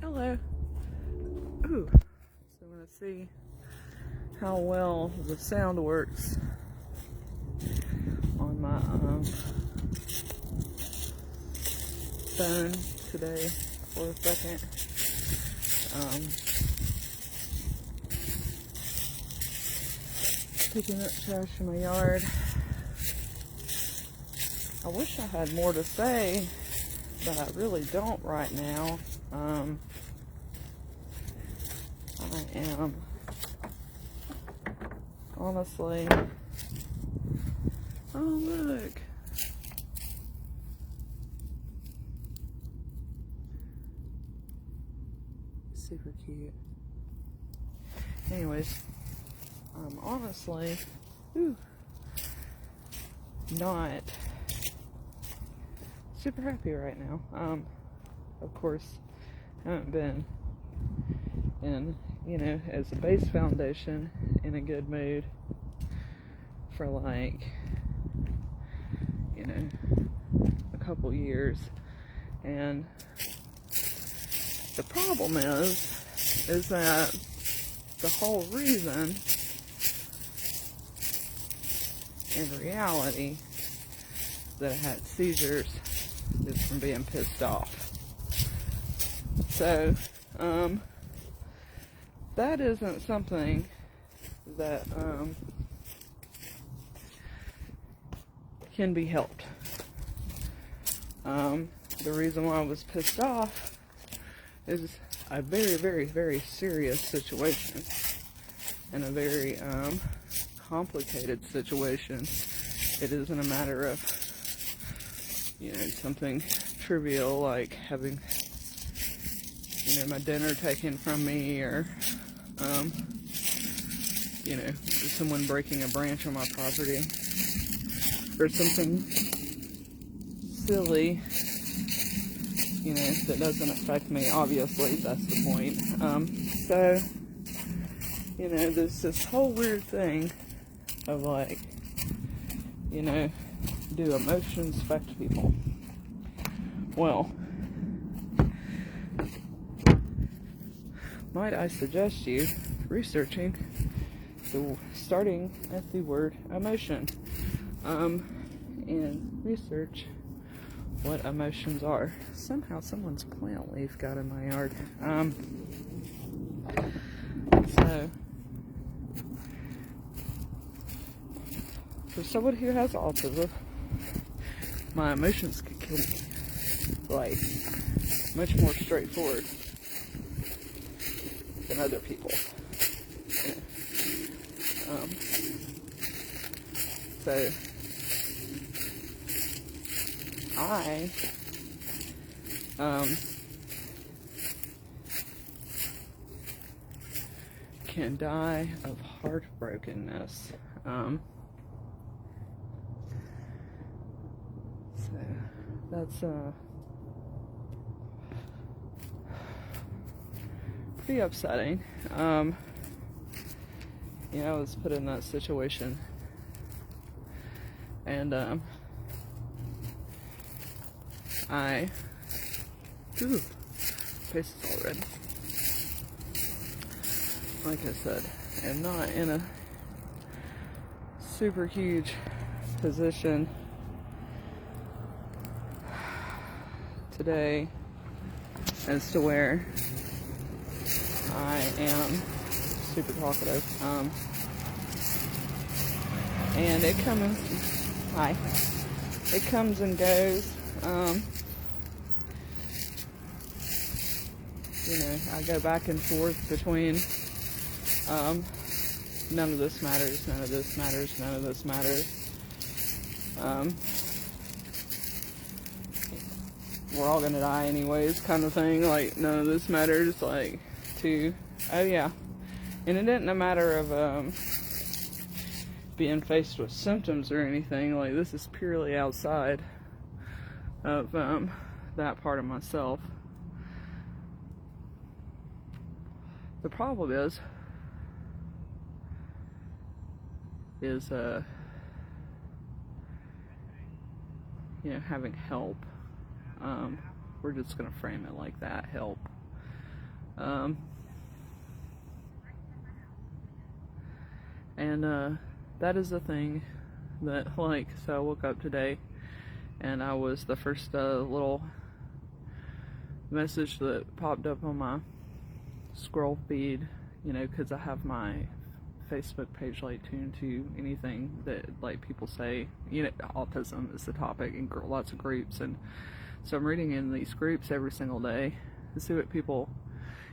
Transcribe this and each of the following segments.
Hello. Ooh. So I'm going to see how well the sound works on my phone today for a second. Picking up trash in my yard. I wish I had more to say, but I really don't right now. I am honestly, oh look, super cute. Anyways, I'm honestly not super happy right now. Of course, haven't been in, as a base foundation, in a good mood for like, a couple years. And the problem is that the whole reason, in reality, that I had seizures is from being pissed off. So, that isn't something that can be helped. The reason why I was pissed off is a very, very, very serious situation, and a very complicated situation. It isn't a matter of something trivial like having my dinner taken from me, or someone breaking a branch on my property, or something silly, that doesn't affect me. Obviously, that's the point. So, there's this whole weird thing of like, do emotions affect people? Well, might I suggest you researching, starting at the word emotion, and research what emotions are. Somehow someone's plant leaf got in my yard. So, for someone who has autism, my emotions could kill me. Like, much more straightforward than other people. So, I can die of heartbrokenness. So that's pretty upsetting. I was put in that situation, and I face is all red. Like I said, am not in a super huge position today as to where I am super talkative. And it comes and goes. I go back and forth between none of this matters, none of this matters, none of this matters. We're all gonna die anyways, kind of thing. Like, none of this matters. Like, oh yeah. And it isn't a matter of being faced with symptoms or anything. Like, this is purely outside of that part of myself. The problem is having help. We're just gonna frame it like that, help. Um, and that is the thing that, like, so I woke up today and I was the first little message that popped up on my scroll feed, you know, because I have my Facebook page like tuned to anything that like people say, you know, autism is the topic and lots of groups, and so I'm reading in these groups every single day to see what people,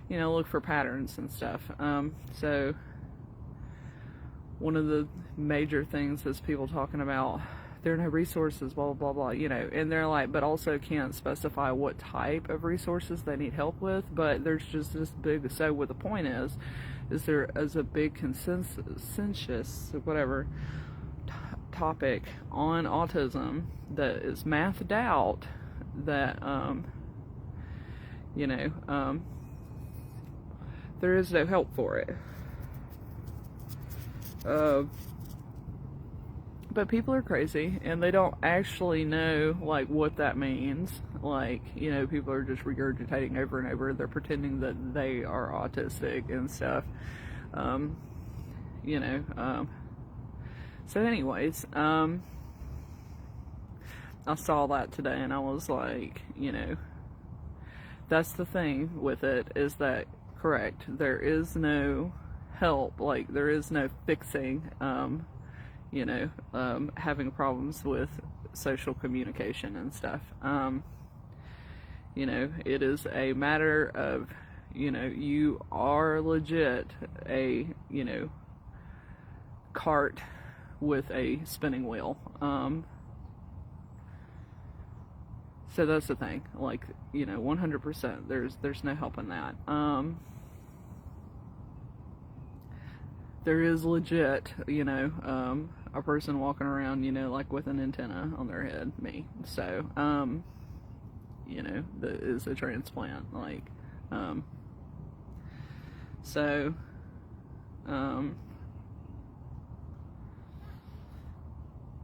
you know, look for patterns and stuff. So one of the major things is people talking about there are no resources, blah, blah, blah, blah, you know, and they're like, but also can't specify what type of resources they need help with, but there's just this big, so what the point is there is a big consensus, whatever, topic on autism that is mathed out that, you know, there is no help for it. But people are crazy and they don't actually know like what that means. Like, you know, people are just regurgitating over and over. They're pretending that they are autistic and stuff. You know, so anyways, I saw that today and I was like, you know, that's the thing with it, is that correct, there is no help, like there is no fixing, you know, having problems with social communication and stuff. You know, it is a matter of, you know, you are legit a, you know, cart with a spinning wheel. So that's the thing, like, you know, 100%, there's no help in that. There is legit, you know, a person walking around, you know, like with an antenna on their head, me. So, you know, that is a transplant, like, so,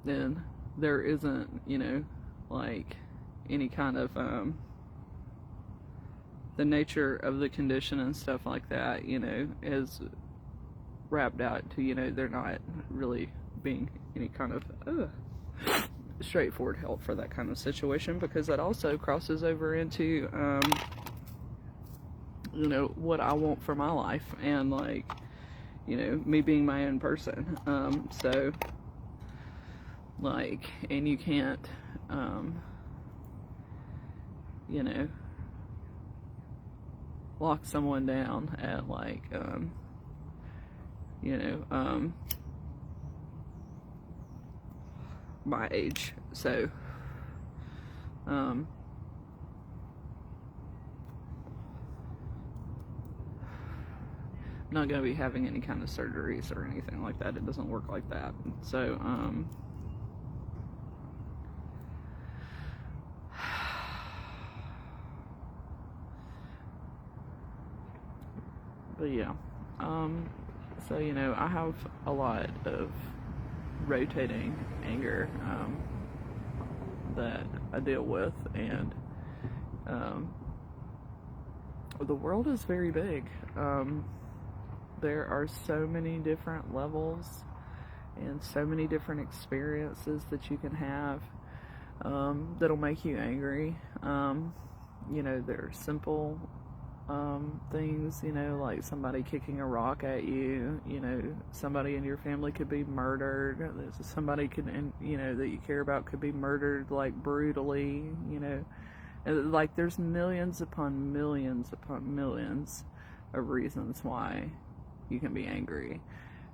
then there isn't, you know, like, any kind of, the nature of the condition and stuff like that, you know, is wrapped out to, you know, they're not really being any kind of straightforward help for that kind of situation, because that also crosses over into, you know, what I want for my life and, like, you know, me being my own person. So, like, and you can't, you know, lock someone down at, like, you know, my age. So, I'm not going to be having any kind of surgeries or anything like that. It doesn't work like that. So, but yeah, so, you know, I have a lot of rotating anger, that I deal with, and, the world is very big. There are so many different levels and so many different experiences that you can have, that'll make you angry. You know, there are simple things, you know, like somebody kicking a rock at you, you know, somebody in your family could be murdered, somebody could, you know, that you care about could be murdered, like, brutally, you know, like, there's millions upon millions upon millions of reasons why you can be angry.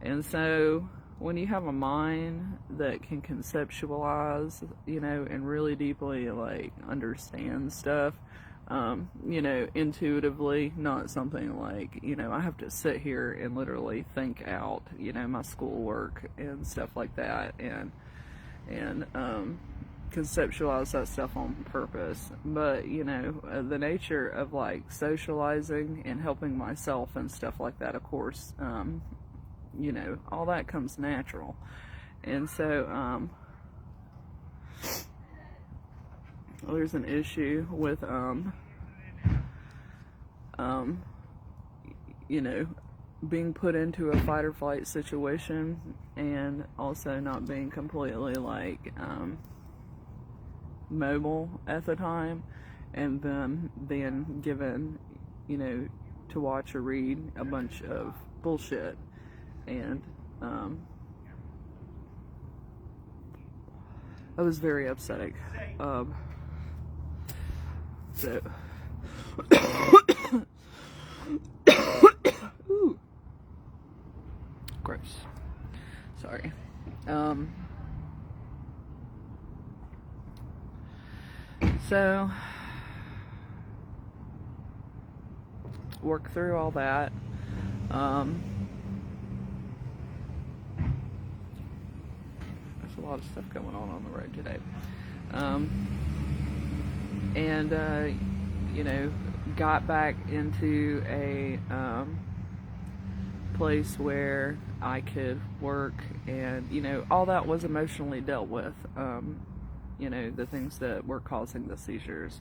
And so when you have a mind that can conceptualize, you know, and really deeply, like, understand stuff, you know, intuitively, not something like, you know, I have to sit here and literally think out, you know, my schoolwork and stuff like that, and conceptualize that stuff on purpose. But, you know, the nature of, like, socializing and helping myself and stuff like that, of course, you know, all that comes natural. And so, there's an issue with, you know, being put into a fight or flight situation, and also not being completely like mobile at the time, and then being given, you know, to watch or read a bunch of bullshit. And it was very upsetting. So ooh, gross. Sorry. So work through all that. There's a lot of stuff going on the road today. And you know, got back into a place where I could work, and you know, all that was emotionally dealt with. You know, the things that were causing the seizures,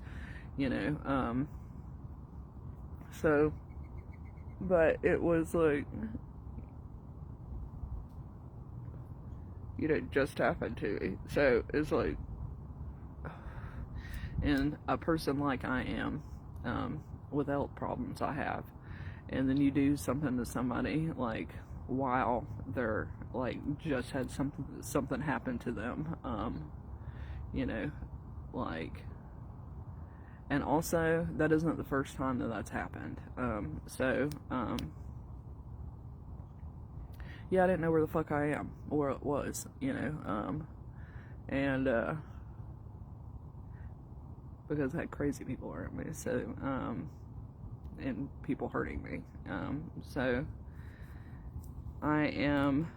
you know, so, but it was like, you know, just happened to me. So it's like, and a person like I am, with health problems I have, and then you do something to somebody like while they're like just had something happen to them, you know, like, and also that isn't the first time that that's happened. Yeah, I didn't know where the fuck I am or where it was, you know, and because I had crazy people around me, so and people hurting me, so I am,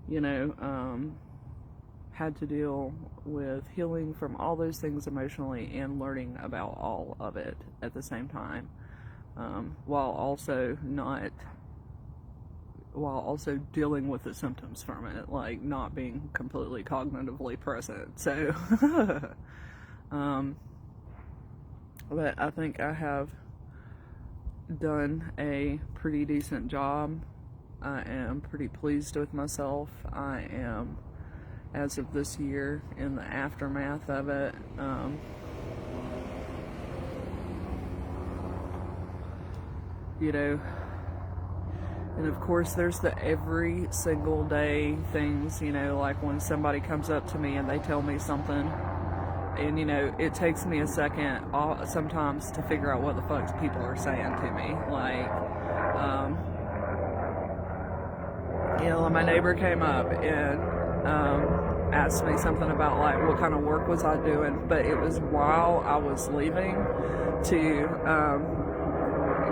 you know, had to deal with healing from all those things emotionally and learning about all of it at the same time, while also dealing with the symptoms from it, like not being completely cognitively present. So, but I think I have done a pretty decent job. I am pretty pleased with myself. I am, as of this year, in the aftermath of it. You know, and of course there's the every single day things, you know, like when somebody comes up to me and they tell me something, and you know, it takes me a second sometimes to figure out what the fuck people are saying to me. Like, you know, my neighbor came up and asked me something about like what kind of work was I doing, but it was while I was leaving to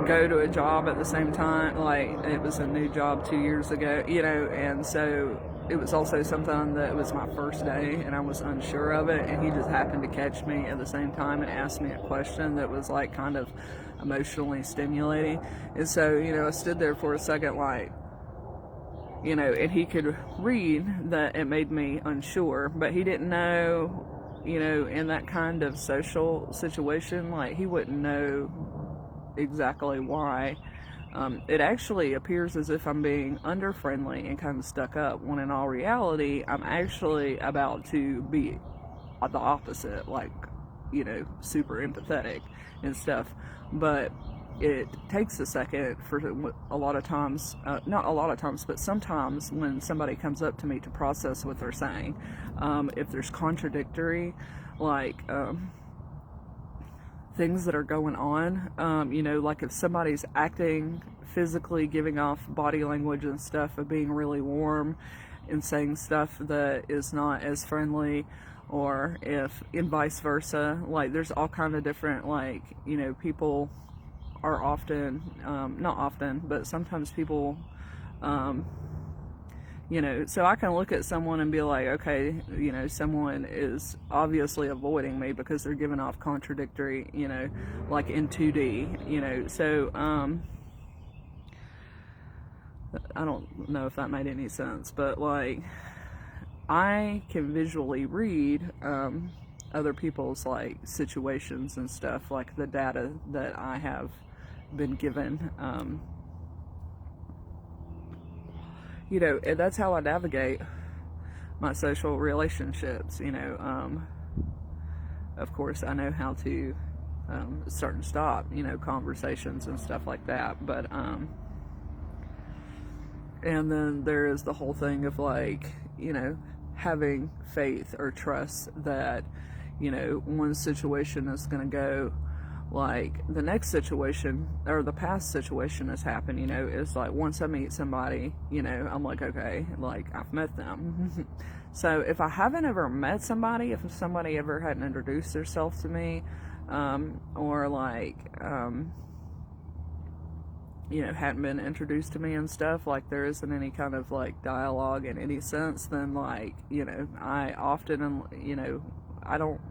go to a job at the same time. Like, it was a new job 2 years ago, you know, and so it was also something that was my first day and I was unsure of it, and he just happened to catch me at the same time and ask me a question that was like kind of emotionally stimulating. And so, you know, I stood there for a second, like, you know, and he could read that it made me unsure, but he didn't know, you know, in that kind of social situation, like, he wouldn't know exactly why. It actually appears as if I'm being under-friendly and kind of stuck up, when in all reality, I'm actually about to be the opposite, like, you know, super empathetic and stuff. But it takes a second for a lot of times, not a lot of times, but sometimes when somebody comes up to me to process what they're saying. If there's contradictory, like, things that are going on, you know, like if somebody's acting physically, giving off body language and stuff of being really warm and saying stuff that is not as friendly, or if, and vice versa, like there's all kind of different, like, you know, people are often, not often, but sometimes people, you know, so I can look at someone and be like, okay, you know, someone is obviously avoiding me because they're giving off contradictory, you know, like in 2D, you know, so, I don't know if that made any sense, but like, I can visually read, other people's like situations and stuff, like the data that I have been given. You know, and that's how I navigate my social relationships. You know, of course, I know how to start and stop, you know, conversations and stuff like that. But and then there is the whole thing of like, you know, having faith or trust that, you know, one situation is going to go like the next situation or the past situation has happened. You know, it's like once I meet somebody, you know, I'm like, okay, like I've met them. So if I haven't ever met somebody, if somebody ever hadn't introduced themselves to me, or like, you know, hadn't been introduced to me and stuff, like there isn't any kind of like dialogue in any sense, then like, you know, I often, you know, I don't,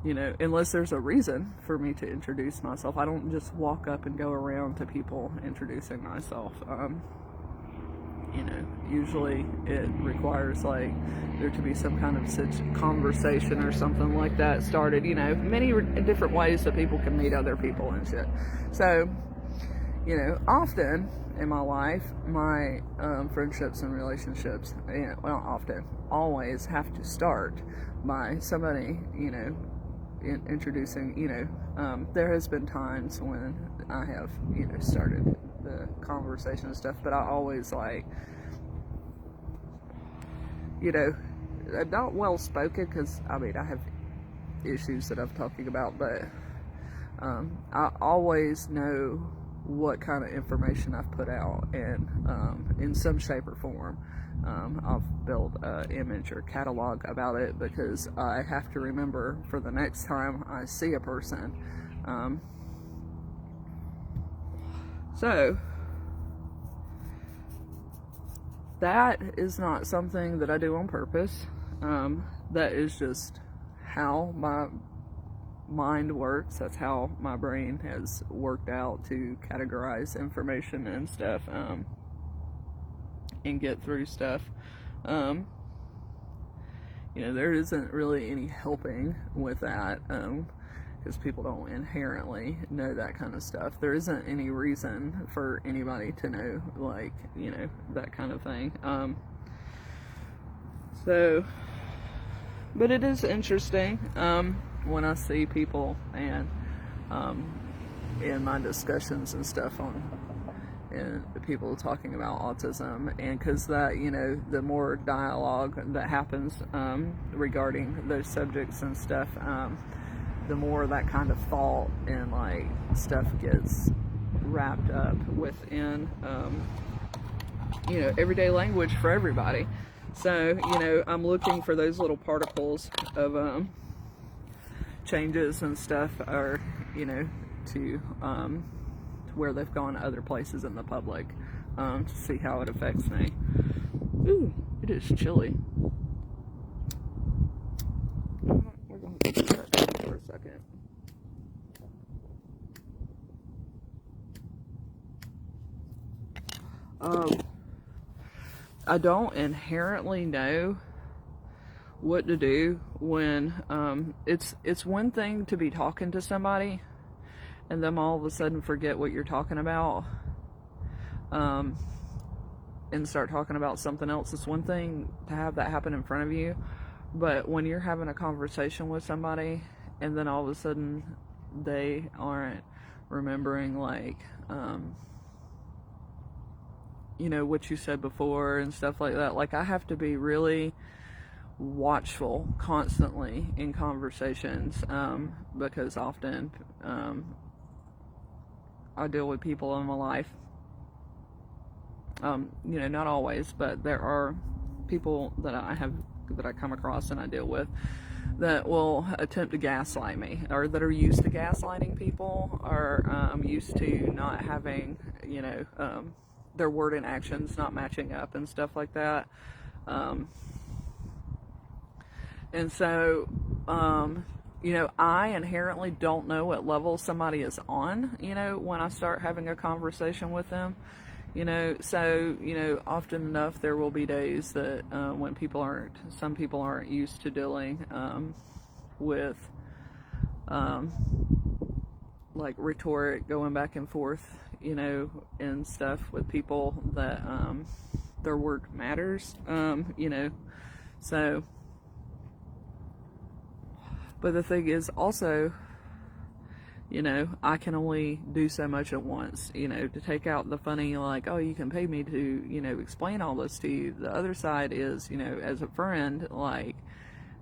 you know, unless there's a reason for me to introduce myself, I don't just walk up and go around to people introducing myself. You know, usually it requires like there to be some kind of conversation or something like that started, you know, many different ways that people can meet other people and shit. So, you know, often in my life, my friendships and relationships, you know, well, often, always have to start by somebody, you know, introducing, you know, there has been times when I have, you know, started the conversation and stuff, but I always like, you know, not well spoken, because I mean I have issues that I'm talking about, but I always know what kind of information I've put out, and in some shape or form I've built an image or catalog about it, because I have to remember for the next time I see a person. So that is not something that I do on purpose. That is just how my mind works. That's how my brain has worked out to categorize information and stuff, and get through stuff. You know, there isn't really any helping with that, because people don't inherently know that kind of stuff. There isn't any reason for anybody to know, like, you know, that kind of thing. So, but it is interesting when I see people and in my discussions and stuff and people talking about autism, and because that, you know, the more dialogue that happens regarding those subjects and stuff, the more that kind of thought and like stuff gets wrapped up within, you know, everyday language for everybody. So, you know, I'm looking for those little particles of changes and stuff, or, you know, to where they've gone other places in the public, to see how it affects me. Ooh, it is chilly. We're going to take that for a second. I don't inherently know what to do when it's one thing to be talking to somebody and them all of a sudden forget what you're talking about, and start talking about something else. It's one thing to have that happen in front of you, but when you're having a conversation with somebody and then all of a sudden they aren't remembering, like, you know, what you said before and stuff like that. Like, I have to be really watchful constantly in conversations, because often I deal with people in my life, you know, not always, but there are people that I come across and I deal with that will attempt to gaslight me, or that are used to gaslighting people, or used to not having, you know, their word and actions not matching up and stuff like that. And so, you know, I inherently don't know what level somebody is on, you know, when I start having a conversation with them. You know, so, you know, often enough there will be days that when some people aren't used to dealing with like rhetoric going back and forth, you know, and stuff with people that their word matters, you know, so, but the thing is also, you know, I can only do so much at once, you know, to take out the funny, like, oh, you can pay me to, you know, explain all this to you. The other side is, you know, as a friend, like,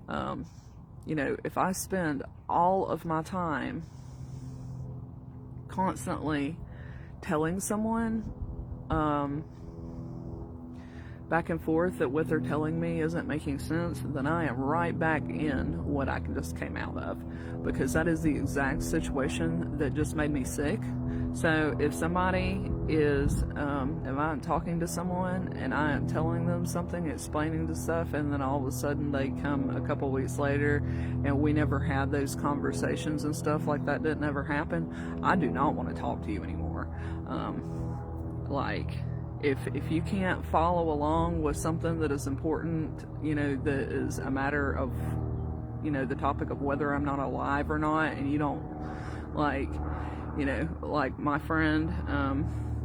you know, if I spend all of my time constantly telling someone, back and forth that what they're telling me isn't making sense, then I am right back in what I just came out of, because that is the exact situation that just made me sick. So if somebody is, if I'm talking to someone and I am telling them something, explaining the stuff, and then all of a sudden they come a couple weeks later and we never had those conversations and stuff like that didn't ever happen, I do not want to talk to you anymore. Like, if you can't follow along with something that is important, you know, that is a matter of, you know, the topic of whether I'm not alive or not, and you don't, like, you know, like my friend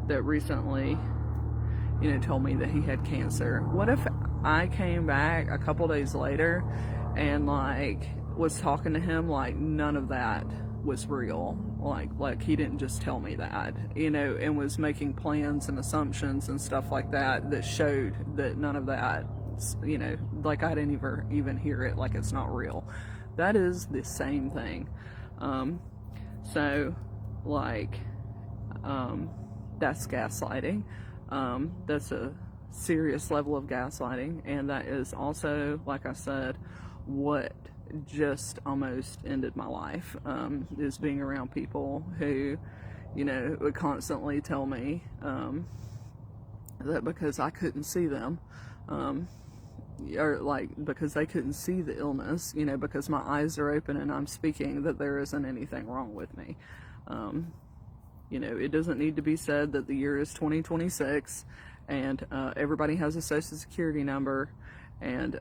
that recently, you know, told me that he had cancer. What if I came back a couple days later and, like, was talking to him like none of that was real, like he didn't just tell me that, you know, and was making plans and assumptions and stuff like that that showed that none of that, you know, like I didn't even hear it, like it's not real. That is the same thing. So, like, that's gaslighting. That's a serious level of gaslighting, and that is also, like I said, what just almost ended my life, is being around people who, you know, would constantly tell me that because I couldn't see them, or like because they couldn't see the illness, you know, because my eyes are open and I'm speaking, that there isn't anything wrong with me. You know, it doesn't need to be said that the year is 2026 and everybody has a social security number, and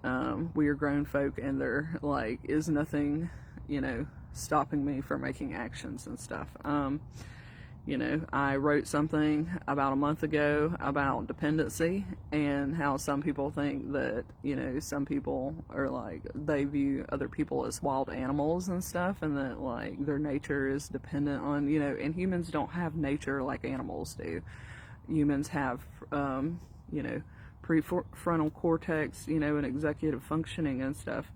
we are grown folk, and there, like, is nothing, you know, stopping me from making actions and stuff. You know, I wrote something about a month ago about dependency and how some people think that, you know, some people are like, they view other people as wild animals and stuff, and that, like, their nature is dependent on, you know, and humans don't have nature like animals do. Humans have, you know, prefrontal cortex, you know, and executive functioning and stuff.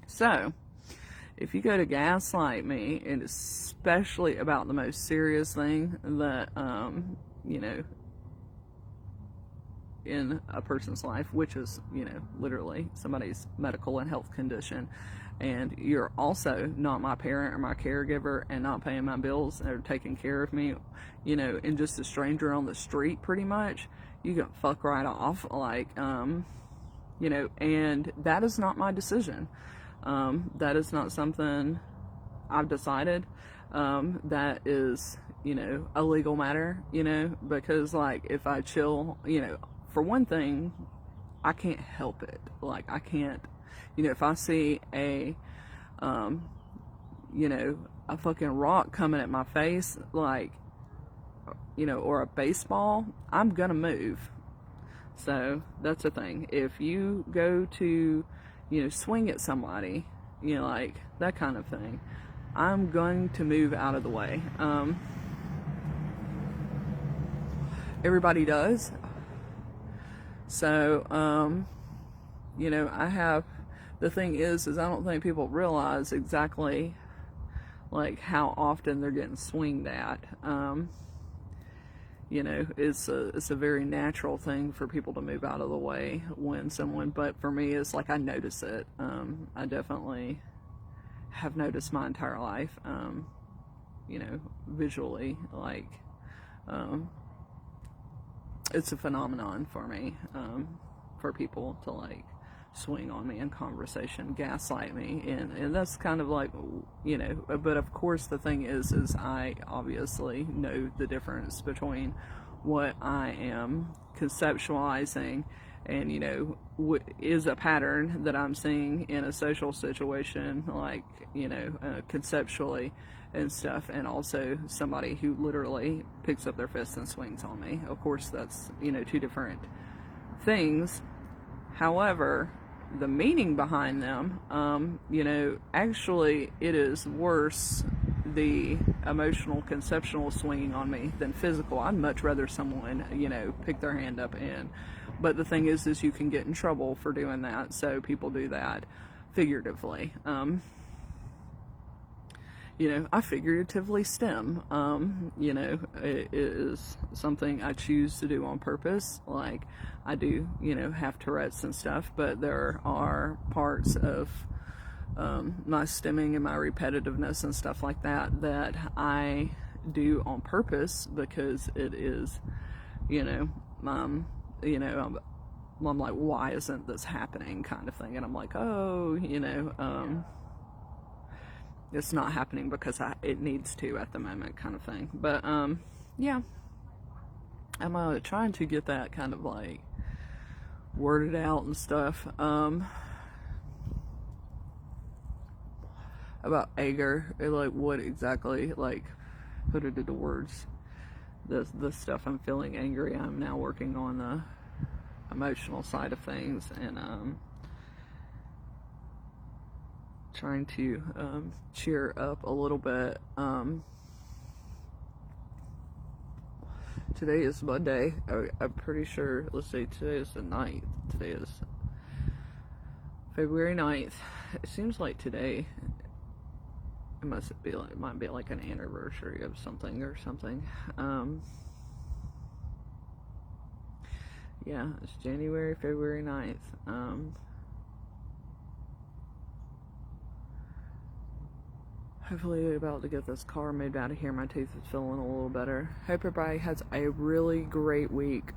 So, if you go to gaslight me, and especially about the most serious thing that, you know, in a person's life, which is, you know, literally somebody's medical and health condition, and you're also not my parent or my caregiver and not paying my bills or taking care of me, you know, and just a stranger on the street, pretty much, you can fuck right off, like, you know, and that is not my decision. That is not something I've decided. That is, you know, a legal matter, you know, because, like, if I chill, you know, for one thing, I can't help it. Like, I can't, you know, if I see a, you know, a fucking rock coming at my face, like, you know, or a baseball, I'm gonna move. So, that's the thing. If you go to, you know, swing at somebody, you know, like, that kind of thing, I'm going to move out of the way. Everybody does. So, you know, the thing is I don't think people realize exactly, like, how often they're getting swinged at. You know, it's a very natural thing for people to move out of the way when someone, but for me, it's like I notice it. I definitely have noticed my entire life, you know, visually, like, it's a phenomenon for me, for people to, like, swing on me in conversation, gaslight me, and that's kind of like, you know, but of course the thing is I obviously know the difference between what I am conceptualizing and, you know, what is a pattern that I'm seeing in a social situation, like, you know, conceptually and stuff, and also somebody who literally picks up their fist and swings on me. Of course, that's, you know, two different things. However, the meaning behind them, you know, actually it is worse, the emotional conceptual swinging on me, than physical. I'd much rather someone, you know, pick their hand up and, but the thing is you can get in trouble for doing that, so people do that figuratively. You know, I figuratively stem. You know, it is something I choose to do on purpose. Like, I do, you know, have Tourette's and stuff, but there are parts of my stemming and my repetitiveness and stuff like that that I do on purpose, because it is, you know, I'm like, why isn't this happening, kind of thing. And I'm like, oh, you know, it's not happening because it needs to at the moment, kind of thing. But yeah, I'm trying to get that kind of like worded out and stuff, about anger, like what exactly, like put it into words, the stuff I'm feeling angry. I'm now working on the emotional side of things, and trying to cheer up a little bit. Today is Monday. I'm pretty sure, let's see, today is the 9th. Today is February 9th. It seems like today, it might be like an anniversary of something or something. Yeah, it's February 9th. Hopefully about to get this car moved out of here. My tooth is feeling a little better. Hope everybody has a really great week.